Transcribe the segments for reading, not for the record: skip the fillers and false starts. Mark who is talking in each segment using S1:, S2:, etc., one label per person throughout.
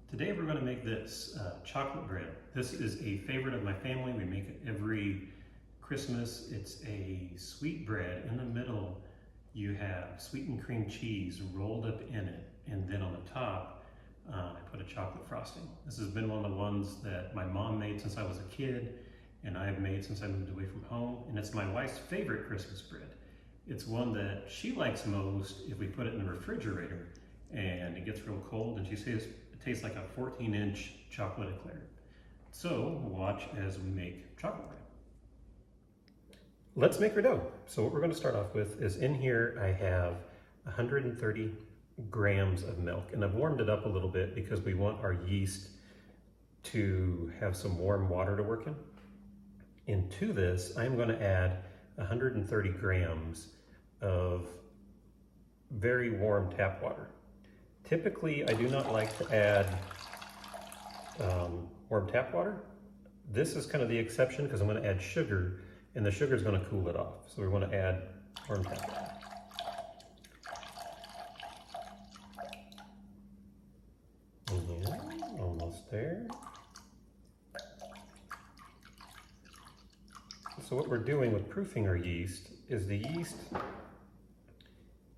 S1: Today we're going to make this chocolate bread. This is a favorite of my family. We make it every Christmas. It's a sweet bread. In the middle you have sweetened cream cheese rolled up in it, and then on the top I put a chocolate frosting. This has been one of the ones that my mom made since I was a kid, and I've made since I moved away from home, and it's my wife's favorite Christmas bread. It's one that she likes most if we put it in the refrigerator and it gets real cold, and she says it tastes like a 14-inch chocolate eclair. So watch as we make chocolate bread. Let's make our dough. So what we're going to start off with is, in here I have 130 grams of milk, and I've warmed it up a little bit because we want our yeast to have some warm water to work in. Into this, I'm going to add 130 grams of very warm tap water. Typically, I do not like to add warm tap water. This is kind of the exception because I'm going to add sugar, and the sugar is going to cool it off. So we want to add warm tap water. And almost there. So what we're doing with proofing our yeast is the yeast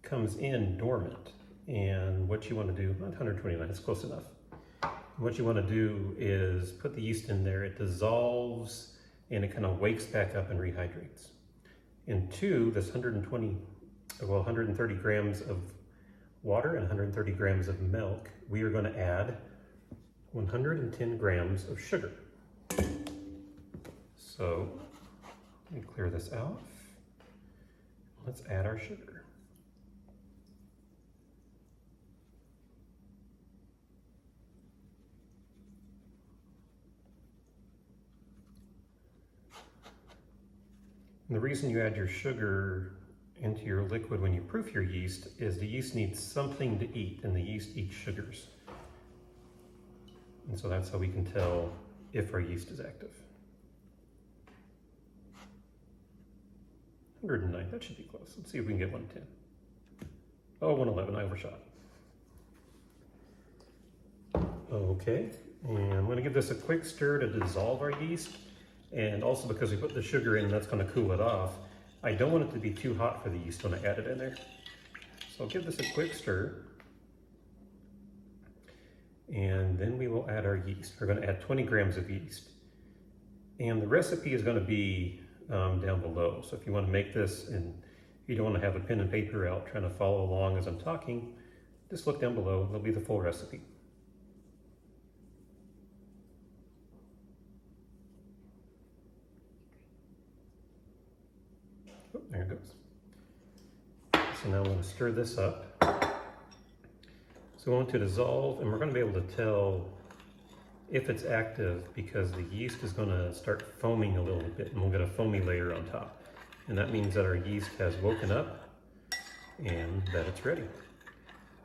S1: comes in dormant, and what you want to do, 129, it's close enough. What you want to do is put the yeast in there, it dissolves, and it kind of wakes back up and rehydrates. Into this 130 grams of water and 130 grams of milk, we are going to add 110 grams of sugar. So let me clear this out. Let's add our sugar. And the reason you add your sugar into your liquid when you proof your yeast is the yeast needs something to eat, and the yeast eats sugars. And so that's how we can tell if our yeast is active. 109, that should be close. Let's see if we can get 110. Oh, 111, I overshot. Okay, and I'm gonna give this a quick stir to dissolve our yeast. And also, because we put the sugar in, that's going to cool it off. I don't want it to be too hot for the yeast when I add it in there. So I'll give this a quick stir. And then we will add our yeast. We're going to add 20 grams of yeast. And the recipe is going to be down below. So if you want to make this and you don't want to have a pen and paper out trying to follow along as I'm talking, just look down below. There'll be the full recipe. Oh, there it goes. So now I'm going to stir this up. So we want it to dissolve, and we're going to be able to tell if it's active because the yeast is going to start foaming a little bit, and we'll get a foamy layer on top. And that means that our yeast has woken up and that it's ready.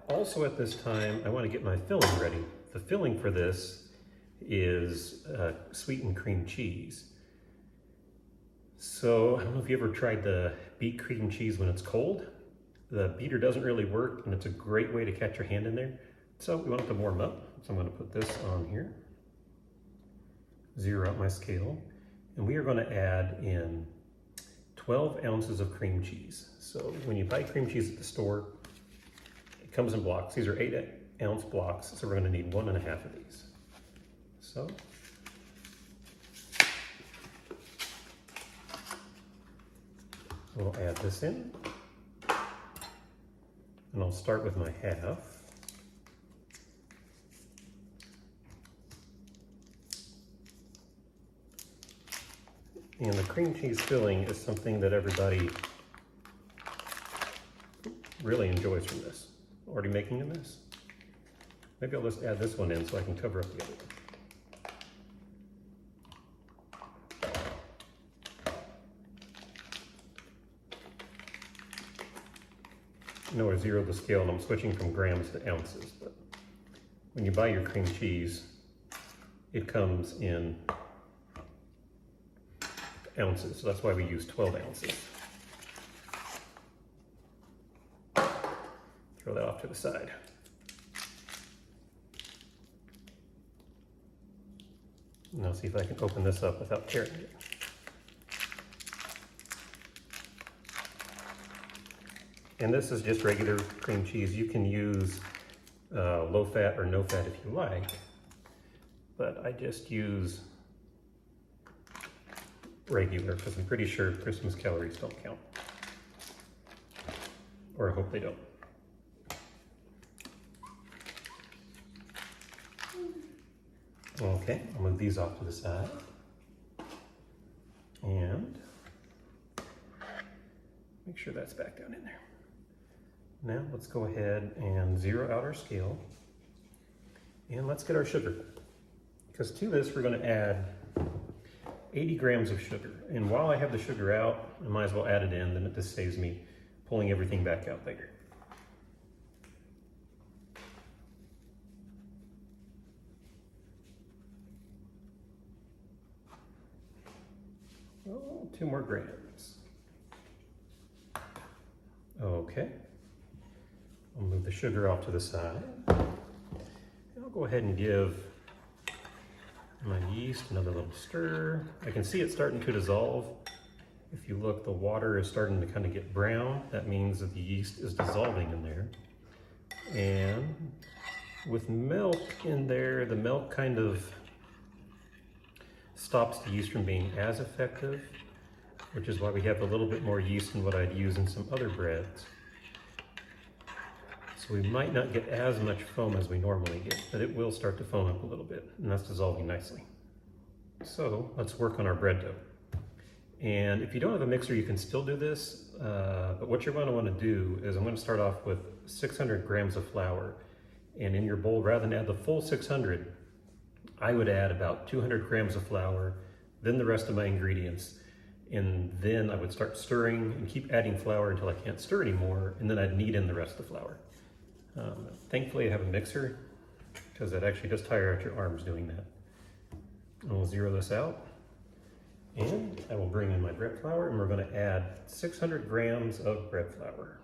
S1: Also at this time, I want to get my filling ready. The filling for this is sweetened cream cheese. So I don't know if you ever tried to beat cream cheese when it's cold. The beater doesn't really work, and it's a great way to catch your hand in there. So we want it to warm up. So I'm going to put this on here, zero out my scale, and we are going to add in 12 ounces of cream cheese. So when you buy cream cheese at the store, it comes in blocks. These are 8-ounce blocks, so we're going to need 1.5 of these. So we'll add this in, and I'll start with my half. And the cream cheese filling is something that everybody really enjoys from this. Already making a mess. Maybe I'll just add this one in so I can cover up the other one. I know I zeroed the scale and I'm switching from grams to ounces, but when you buy your cream cheese, it comes in ounces, so that's why we use 12 ounces. Throw that off to the side. And I'll see if I can open this up without tearing it. And this is just regular cream cheese. You can use low fat or no fat if you like, but I just use regular because I'm pretty sure Christmas calories don't count. Or I hope they don't. Okay, I'll move these off to the side. And make sure that's back down in there. Now let's go ahead and zero out our scale. And let's get our sugar. Because to this we're going to add 80 grams of sugar. And while I have the sugar out, I might as well add it in, then it just saves me pulling everything back out later. Oh, 2 more grams. Okay. I'll move the sugar off to the side. I'll go ahead and give my yeast another little stir. I can see it starting to dissolve. If you look, the water is starting to kind of get brown. That means that the yeast is dissolving in there. And with milk in there, the milk kind of stops the yeast from being as effective, which is why we have a little bit more yeast than what I'd use in some other breads. So we might not get as much foam as we normally get, but it will start to foam up a little bit, and that's dissolving nicely. So let's work on our bread dough. And if you don't have a mixer, you can still do this, but what you're going to want to do is I'm going to start off with 600 grams of flour. And in your bowl, rather than add the full 600, I would add about 200 grams of flour, then the rest of my ingredients. And then I would start stirring and keep adding flour until I can't stir anymore, and then I'd knead in the rest of the flour. Thankfully I have a mixer, because that actually does tire out your arms doing that. And we'll zero this out. And I will bring in my bread flour, and we're going to add 600 grams of bread flour.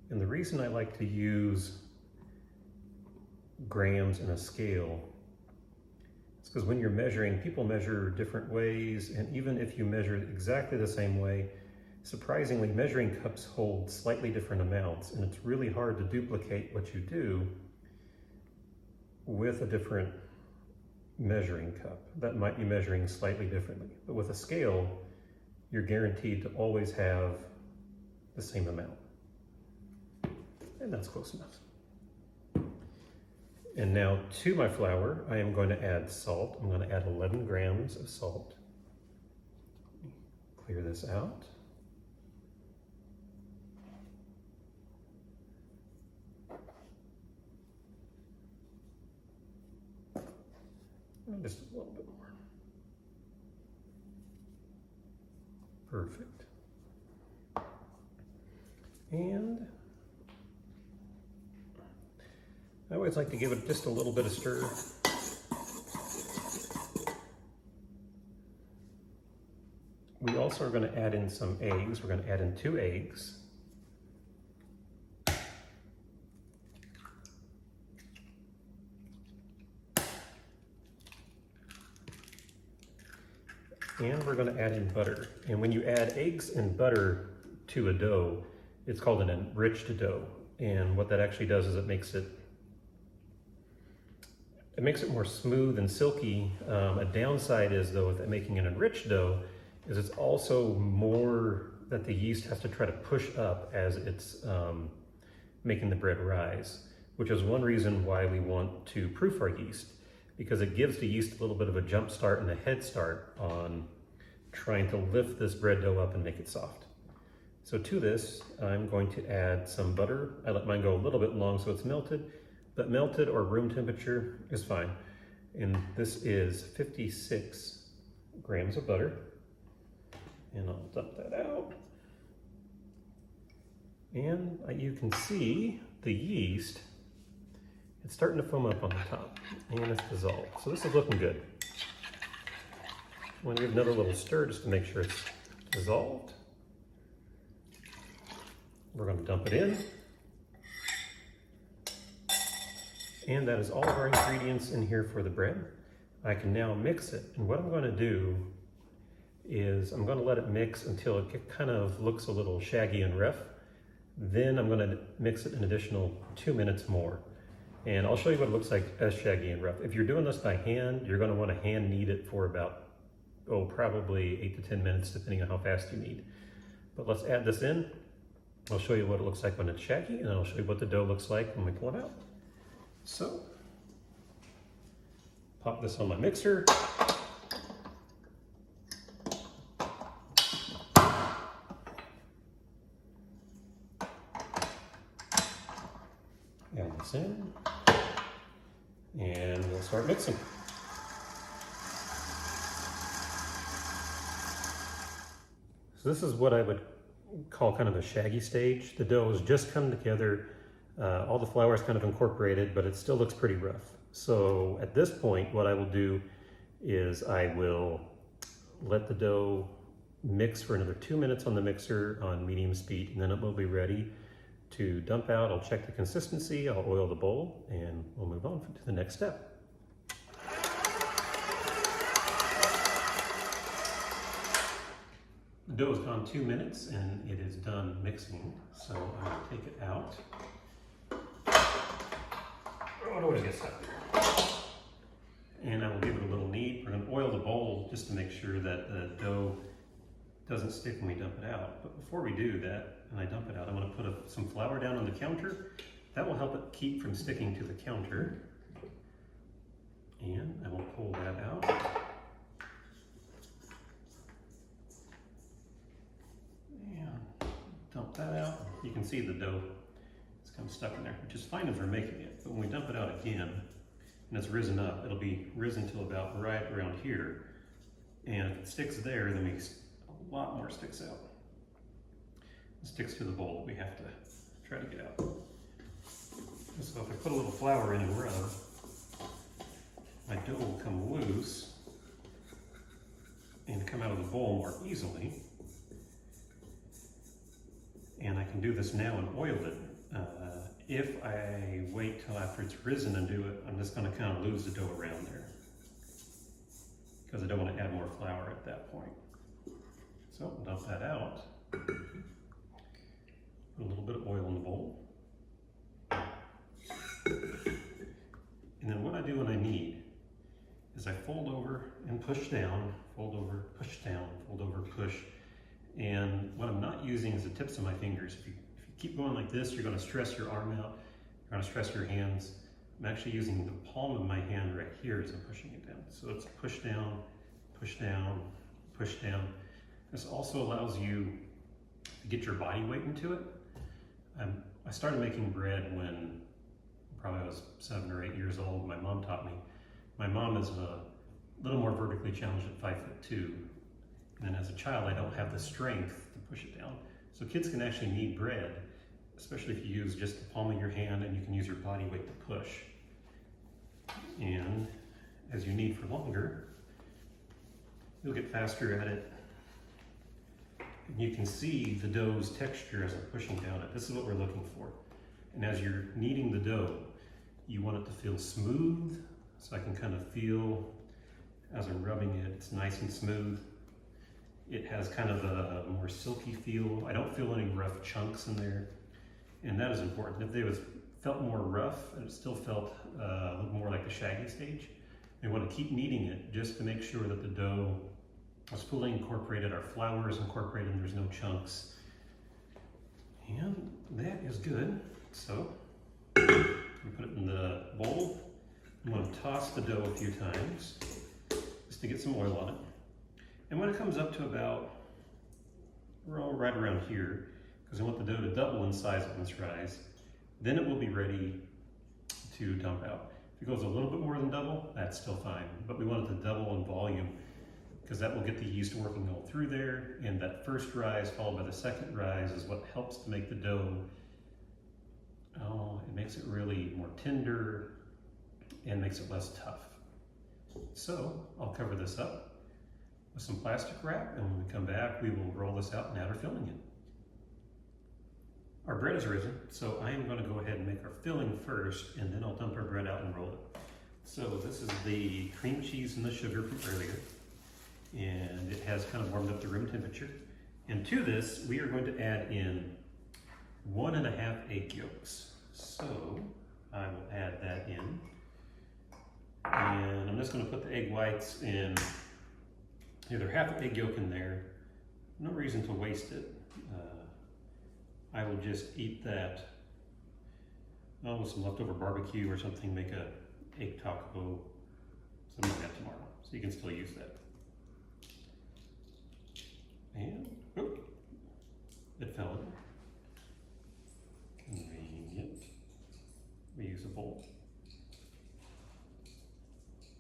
S1: And the reason I like to use grams in a scale is because when you're measuring, people measure different ways, and even if you measure it exactly the same way, surprisingly, measuring cups hold slightly different amounts, and it's really hard to duplicate what you do with a different measuring cup that might be measuring slightly differently. But with a scale, you're guaranteed to always have the same amount. And that's close enough. And now to my flour, I am going to add salt. I'm going to add 11 grams of salt. Clear this out. Just a little bit more. Perfect. And I always like to give it just a little bit of stir. We also are going to add in some eggs. We're going to add in 2 eggs. And we're going to add in butter. And when you add eggs and butter to a dough, it's called an enriched dough. And what that actually does is it makes it more smooth and silky. A downside is, though, with making an enriched dough, is it's also more that the yeast has to try to push up as it's making the bread rise, which is one reason why we want to proof our yeast, because it gives the yeast a little bit of a jump start and a head start on trying to lift this bread dough up and make it soft. So to this, I'm going to add some butter. I let mine go a little bit long so it's melted, but melted or room temperature is fine. And this is 56 grams of butter. And I'll dump that out. And you can see the yeast, it's starting to foam up on the top, and it's dissolved. So this is looking good. I'm going to give another little stir just to make sure it's dissolved. We're going to dump it in. And that is all of our ingredients in here for the bread. I can now mix it. And what I'm going to do is I'm going to let it mix until it kind of looks a little shaggy and rough. Then I'm going to mix it an additional 2 minutes more. And I'll show you what it looks like as shaggy and rough. If you're doing this by hand, you're going to want to hand knead it for about, probably 8 to 10 minutes, depending on how fast you knead. But let's add this in. I'll show you what it looks like when it's shaggy, and I'll show you what the dough looks like when we pull it out. So, pop this on my mixer. Add this in, and we'll start mixing. So this is what I would call kind of a shaggy stage. The dough has just come together, all the flour is kind of incorporated, but it still looks pretty rough. So at this point, what I will do is I will let the dough mix for another 2 minutes on the mixer on medium speed, and then it will be ready to dump out. I'll check the consistency, I'll oil the bowl, and we'll move on to the next step. The dough has gone 2 minutes and it is done mixing, so I'll take it out. Oh, it always gets stuck. And I will give it a little knead. We're going to oil the bowl just to make sure that the dough doesn't stick when we dump it out. But before we do that, and I dump it out, I'm going to put some flour down on the counter. That will help it keep from sticking to the counter. And I will pull that out. Dump that out. You can see the dough is kind of stuck in there, which is fine as we're making it. But when we dump it out again, and it's risen up, it'll be risen to about right around here. And if it sticks there, then a lot more sticks out. It sticks to the bowl. We have to try to get out. So if I put a little flour in and rub, my dough will come loose and come out of the bowl more easily. And I can do this now and oil it. If I wait till after it's risen and do it, I'm just going to kind of lose the dough around there, because I don't want to add more flour at that point. So dump that out. Put a little bit of oil in the bowl. And then what I do when I knead is I fold over and push down, fold over, push down, fold over, push. And what I'm not using is the tips of my fingers. If you keep going like this, you're going to stress your arm out. You're going to stress your hands. I'm actually using the palm of my hand right here as I'm pushing it down. So it's push down, push down, push down. This also allows you to get your body weight into it. I started making bread when probably I was 7 or 8 years old. My mom taught me. My mom is a little more vertically challenged at 5'2". And then as a child, I don't have the strength to push it down. So kids can actually knead bread, especially if you use just the palm of your hand and you can use your body weight to push. And as you knead for longer, you'll get faster at it. And you can see the dough's texture as I'm pushing down it. This is what we're looking for. And as you're kneading the dough, you want it to feel smooth. So I can kind of feel as I'm rubbing it, it's nice and smooth. It has kind of a more silky feel. I don't feel any rough chunks in there. And that is important. If they felt more rough and it still felt a little more like the shaggy stage, we want to keep kneading it just to make sure that the dough is fully incorporated, our flour is incorporated, and there's no chunks. And that is good. So, we put it in the bowl. I'm going to toss the dough a few times just to get some oil on it. And when it comes up to about, right around here, because I want the dough to double in size when it's rise, then it will be ready to dump out. If it goes a little bit more than double, that's still fine. But we want it to double in volume, because that will get the yeast working all through there. And that first rise followed by the second rise is what helps to make the dough, it makes it really more tender and makes it less tough. So I'll cover this up with some plastic wrap, and when we come back, we will roll this out and add our filling in. Our bread is risen, so I am going to go ahead and make our filling. filling first, and then I'll dump our bread out and roll it. So this is the cream cheese and the sugar from earlier, and it has kind of warmed up to room temperature. And to this, we are going to add in 1.5 egg yolks. So I will add that in. And I'm just going to put the egg whites in, either half an egg yolk in there. No reason to waste it. I will just eat that with some leftover barbecue or something, make a egg taco, something like that tomorrow. So you can still use that. And, oh, it fell in. Convenient. Reusable.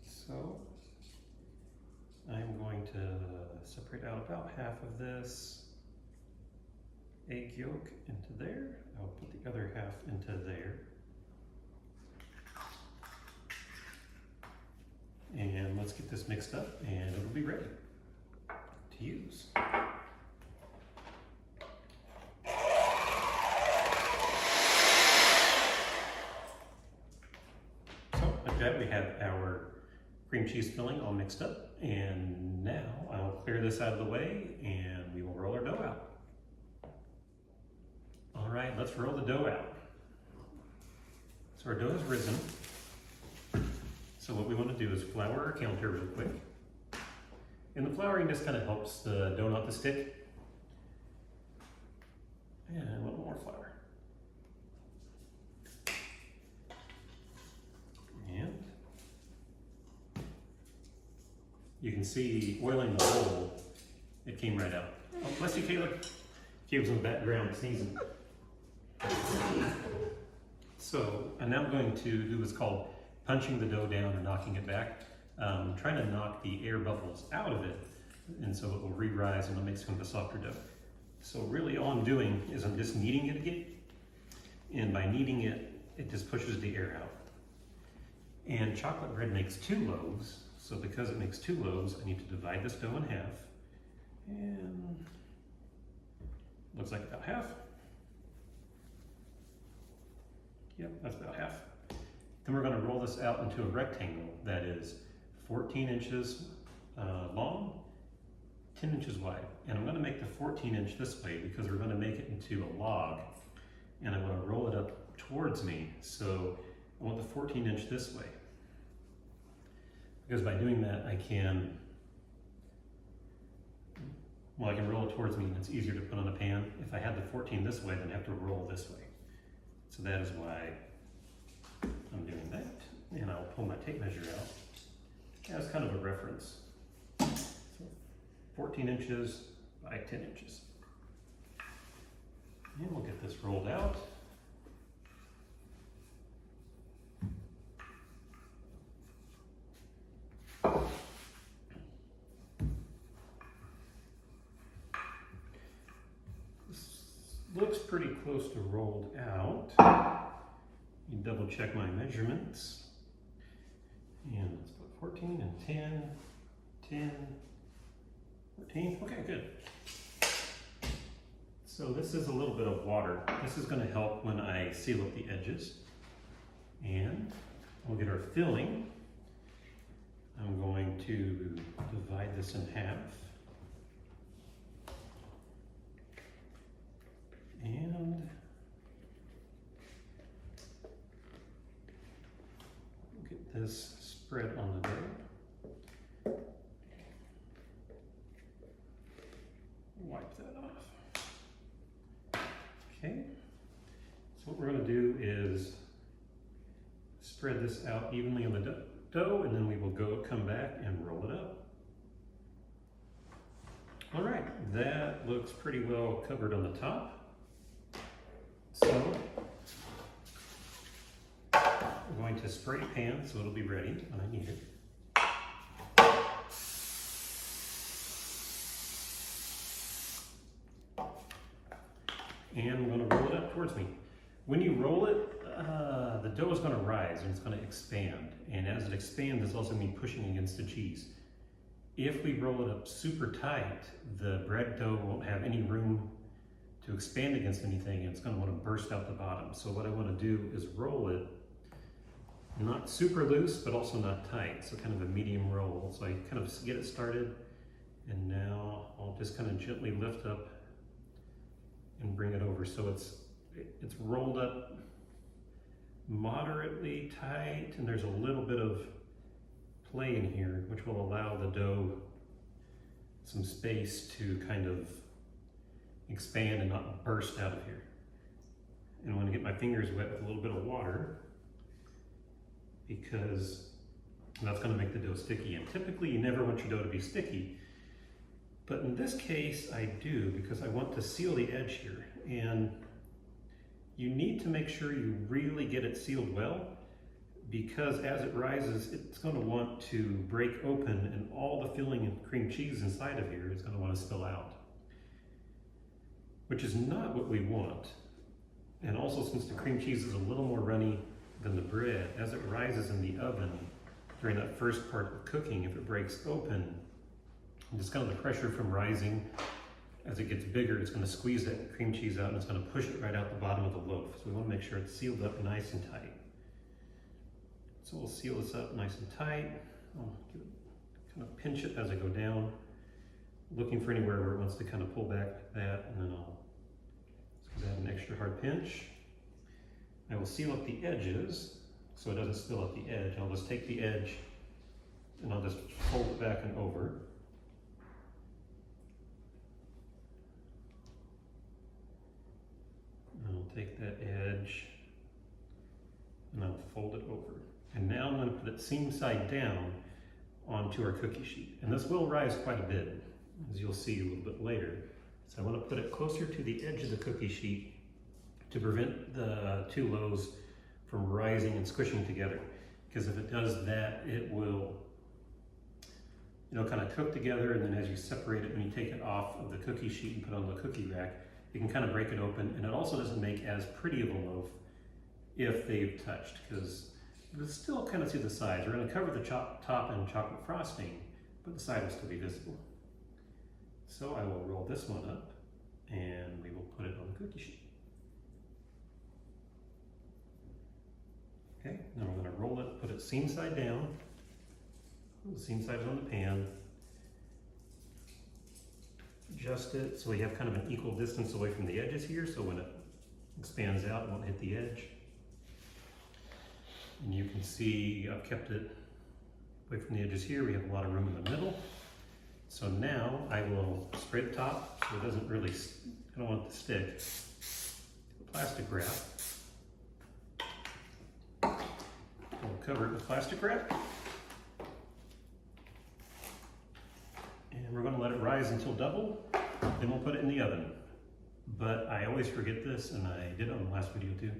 S1: So I'm going to separate out about half of this egg yolk into there. I'll put the other half into there. And let's get this mixed up and it'll be ready to use. So like that, we have our cream cheese filling all mixed up, and now I'll clear this out of the way and we will roll our dough out. All right, let's roll the dough out. So our dough has risen. So what we want to do is flour our counter real quick. And the flouring just kind of helps the dough not to stick. And a little more flour. And you can see oiling the bowl, it came right out. Oh, bless you, Caleb. Caleb's in the background sneezing. So I'm now going to do what's called punching the dough down or knocking it back. Trying to knock the air bubbles out of it, and so it will re-rise and it'll make kind of a softer dough. So really all I'm doing is I'm just kneading it again, and by kneading it, it just pushes the air out. And chocolate bread makes 2 loaves, so because it makes 2 loaves, I need to divide this dough in half, and looks like about half. Yep, that's about half. Then we're going to roll this out into a rectangle that is 14 inches long, 10 inches wide. And I'm going to make the 14 inch this way because we're going to make it into a log. And I want to roll it up towards me. So I want the 14 inch this way. Because by doing that, I can roll it towards me and it's easier to put on a pan. If I had the 14 this way, then I have to roll this way. So that is why I'm doing that. And I'll pull my tape measure out as kind of a reference. So 14 inches by 10 inches. And we'll get this rolled out. This looks pretty close to rolled out. You double check my measurements. And let's put 14 and 10, 10, 14. Okay, good. So this is a little bit of water. This is going to help when I seal up the edges. And we'll get our filling. I'm going to divide this in half. And get this spread on the dough. Wipe that off. Okay, so what we're going to do is spread this out evenly on the dough, and then we will come back and roll it up. All right, that looks pretty well covered on the top. So I'm going to spray pan so it'll be ready when I need it. And I'm going to roll it up towards me. When you roll it, the dough is going to rise and it's going to expand. And as it expands, it's also going to be pushing against the cheese. If we roll it up super tight, the bread dough won't have any room to expand against anything, it's going to want to burst out the bottom. So what I want to do is roll it, not super loose, but also not tight. So kind of a medium roll. So I kind of get it started, and now I'll just kind of gently lift up and bring it over. So it's rolled up moderately tight, and there's a little bit of play in here, which will allow the dough some space to kind of expand and not burst out of here. And I want to get my fingers wet with a little bit of water, because that's going to make the dough sticky. And typically you never want your dough to be sticky, but in this case I do, because I want to seal the edge here. And you need to make sure you really get it sealed well, because as it rises, it's going to want to break open, and all the filling and cream cheese inside of here is going to want to spill out, which is not what we want. And also, since the cream cheese is a little more runny than the bread, as it rises in the oven during that first part of cooking, if it breaks open, just kind of the pressure from rising, as it gets bigger, it's going to squeeze that cream cheese out, and it's going to push it right out the bottom of the loaf. So we want to make sure it's sealed up nice and tight. So we'll seal this up nice and tight. I'll kind of pinch it as I go down, looking for anywhere where it wants to kind of pull back like that, and then I'll just add an extra hard pinch. I will seal up the edges so it doesn't spill out the edge. I'll just take the edge and I'll just fold it back and over. And I'll take that edge and I'll fold it over. And now I'm going to put it seam side down onto our cookie sheet. And this will rise quite a bit, as you'll see a little bit later. So I want to put it closer to the edge of the cookie sheet to prevent the two loaves from rising and squishing together. Because if it does that, it will, kind of cook together, and then as you separate it, when you take it off of the cookie sheet and put it on the cookie rack, you can kind of break it open, and it also doesn't make as pretty of a loaf if they've touched, because you can still kind of see the sides. We're going to cover the top in chocolate frosting, but the side will still be visible. So I will roll this one up, and we will put it on the cookie sheet. Okay, now we're going to roll it, put it seam side down. The seam side is on the pan. Adjust it so we have kind of an equal distance away from the edges here, so when it expands out, it won't hit the edge. And you can see I've kept it away from the edges here. We have a lot of room in the middle. So now I will spray the top so it doesn't really, I don't want it to stick. Plastic wrap. We'll cover it with plastic wrap. And we're going to let it rise until double, then we'll put it in the oven. But I always forget this, and I did it on the last video too.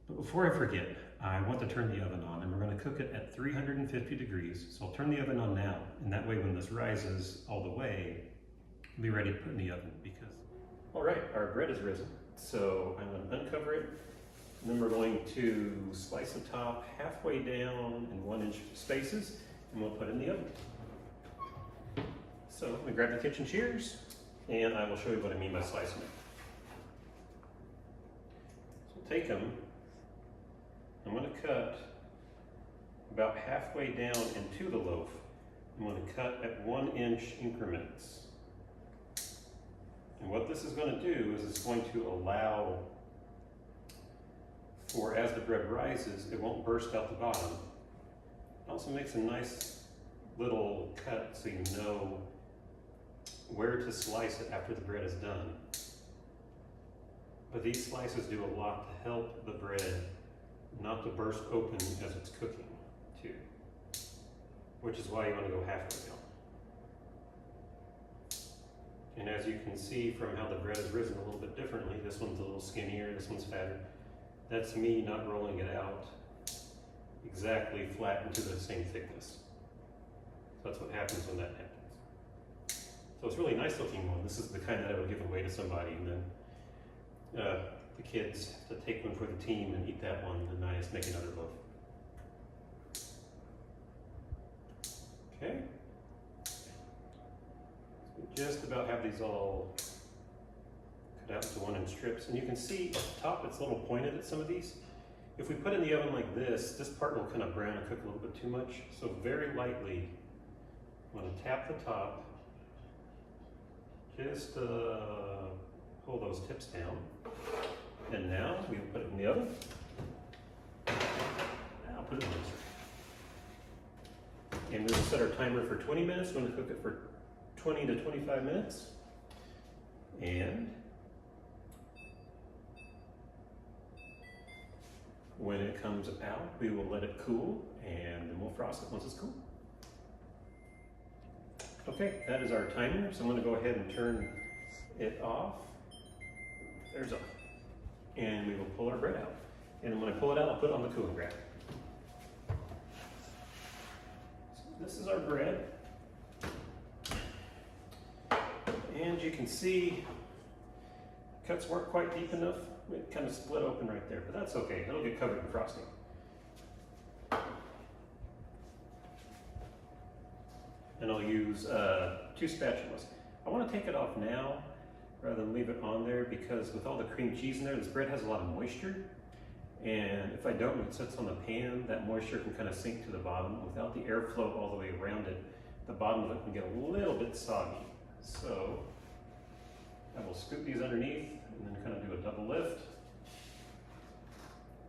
S1: But before I forget, I want to turn the oven on, and we're going to cook it at 350 degrees. So I'll turn the oven on now, and that way when this rises all the way, we'll be ready to put in the oven. All right, our bread is risen. So I'm going to uncover it, and then we're going to slice the top halfway down in 1-inch spaces, and we'll put it in the oven. So I'm going to grab the kitchen shears, and I will show you what I mean by slicing it. So take them. I'm going to cut about halfway down into the loaf. I'm going to cut at 1-inch increments. And what this is going to do is it's going to allow for, as the bread rises, it won't burst out the bottom. It also makes a nice little cut so you know where to slice it after the bread is done. But these slices do a lot to help the bread not to burst open as it's cooking too, which is why you want to go halfway down. And as you can see from how the bread is risen a little bit differently, this one's a little skinnier, this one's fatter. That's me not rolling it out exactly flat into the same thickness. So that's what happens when that happens. So it's a really nice looking one. This is the kind that I would give away to somebody, and then the kids have to take one for the team and eat that one, and I just make another loaf. Okay. So we just about have these all cut out into 1-inch strips. And you can see at the top it's a little pointed at some of these. If we put it in the oven like this part will kind of brown and cook a little bit too much. So very lightly, I'm going to tap the top, just pull those tips down. And now we will put it in the oven. Now put it in the mixer. And we'll set our timer for 20 minutes. We're going to cook it for 20 to 25 minutes. And when it comes out, we will let it cool and then we'll frost it once it's cool. Okay, that is our timer. So I'm going to go ahead and turn it off. There's off. And we will pull our bread out. And when I pull it out, I'll put it on the cooling rack. So this is our bread. And you can see cuts weren't quite deep enough. It kind of split open right there, but that's okay. It'll get covered in frosting. And I'll use 2 spatulas. I want to take it off now rather than leave it on there because with all the cream cheese in there, this bread has a lot of moisture. And if I don't, when it sits on the pan, that moisture can kind of sink to the bottom. Without the airflow all the way around it, the bottom of it can get a little bit soggy. So I will scoop these underneath and then kind of do a double lift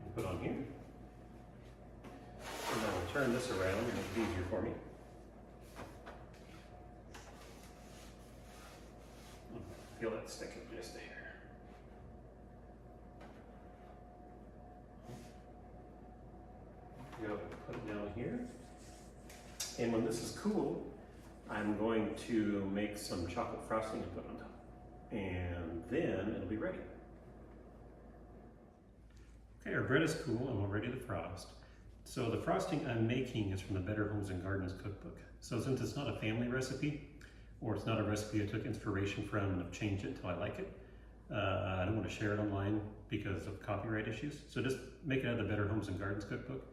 S1: and put on here. And then I'll turn this around and make it easier for me. Feel that sticking just there. Go put it down here. And when this is cool, I'm going to make some chocolate frosting to put on top. And then it'll be ready. Okay, our bread is cool and we're ready to frost. So the frosting I'm making is from the Better Homes and Gardens cookbook. So since it's not a family recipe, or it's not a recipe I took inspiration from and I've changed it until I like it, I don't want to share it online because of copyright issues. So just make it out of the Better Homes and Gardens cookbook.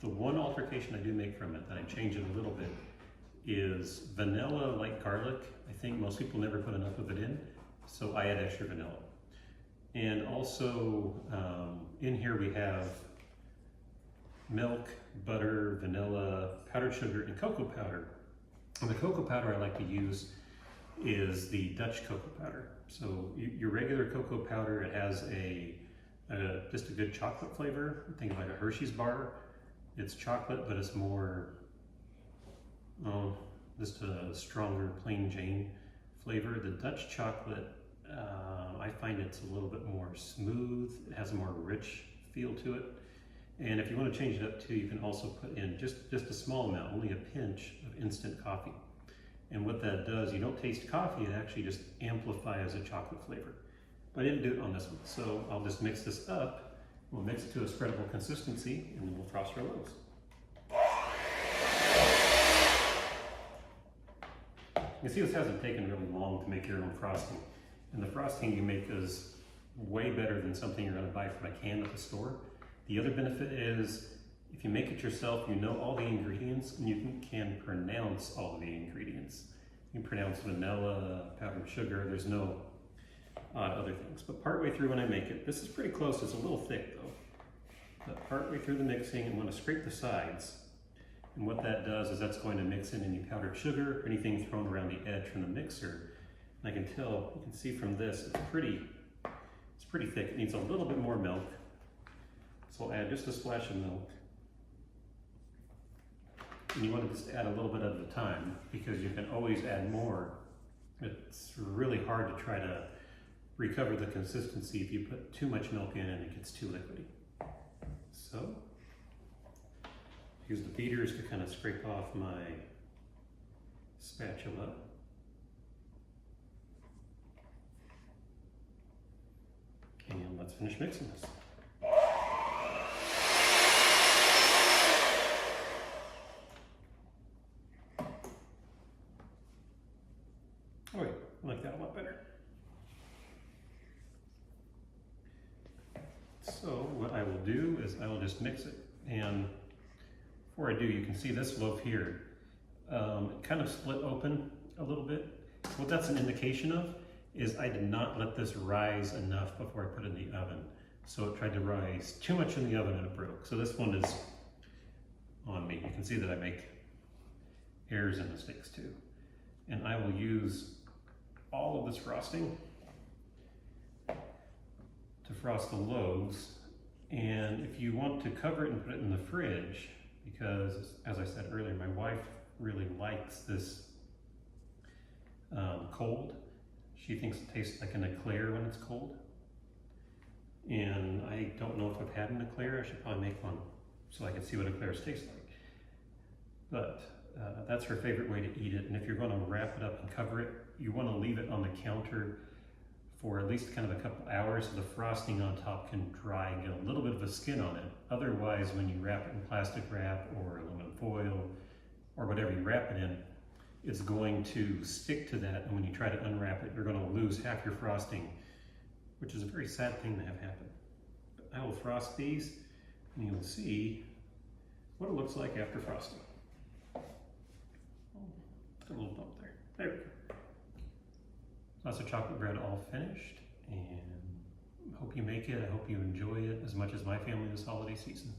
S1: The one altercation I do make from it, that I change it a little bit, is vanilla like garlic. I think most people never put enough of it in, so I add extra vanilla. And also in here we have milk, butter, vanilla, powdered sugar, and cocoa powder. And the cocoa powder I like to use is the Dutch cocoa powder. So your regular cocoa powder, it has just a good chocolate flavor. Think of like a Hershey's bar. It's chocolate, but it's more just a stronger plain Jane flavor. The Dutch chocolate, I find it's a little bit more smooth. It has a more rich feel to it. And if you want to change it up too, you can also put in just a small amount, only a pinch of instant coffee. And what that does, you don't taste coffee, it actually just amplifies a chocolate flavor. But I didn't do it on this one, so I'll just mix this up. We'll mix it to a spreadable consistency, and then we'll frost our loaves. You can see this hasn't taken really long to make your own frosting. And the frosting you make is way better than something you're going to buy from a can at the store. The other benefit is, if you make it yourself, you know all the ingredients and you can pronounce all of the ingredients. You can pronounce vanilla, powdered sugar, there's no odd other things. But partway through when I make it, this is pretty close, it's a little thick though. But partway through the mixing, I'm going to scrape the sides. And what that does is that's going to mix in any powdered sugar, or anything thrown around the edge from the mixer. And I can tell, you can see from this, it's pretty thick. It needs a little bit more milk. So I'll add just a splash of milk. And you want to just add a little bit at a time because you can always add more. It's really hard to try to recover the consistency if you put too much milk in and it gets too liquidy. So, use the beaters to kind of scrape off my spatula. And let's finish mixing this. Oh wait, I like that a lot better. So what I will do is I will just mix it, and before I do, you can see this loaf here, it kind of split open a little bit. What that's an indication of is I did not let this rise enough before I put it in the oven. So it tried to rise too much in the oven and it broke. So this one is on me. You can see that I make errors and mistakes too. And I will use all of this frosting to frost the loaves. And if you want to cover it and put it in the fridge, because as I said earlier, my wife really likes this cold. She thinks it tastes like an eclair when it's cold. And I don't know if I've had an eclair. I should probably make one so I can see what eclairs taste like. But that's her favorite way to eat it. And if you're going to wrap it up and cover it, you want to leave it on the counter for at least kind of a couple hours so the frosting on top can dry and get a little bit of a skin on it. Otherwise, when you wrap it in plastic wrap or aluminum foil or whatever you wrap it in, it's going to stick to that, and when you try to unwrap it, you're going to lose half your frosting, which is a very sad thing to have happen. But I will frost these, and you'll see what it looks like after frosting. Oh, got a little bump there. There we go. Lots of chocolate bread all finished, and I hope you make it. I hope you enjoy it as much as my family this holiday season.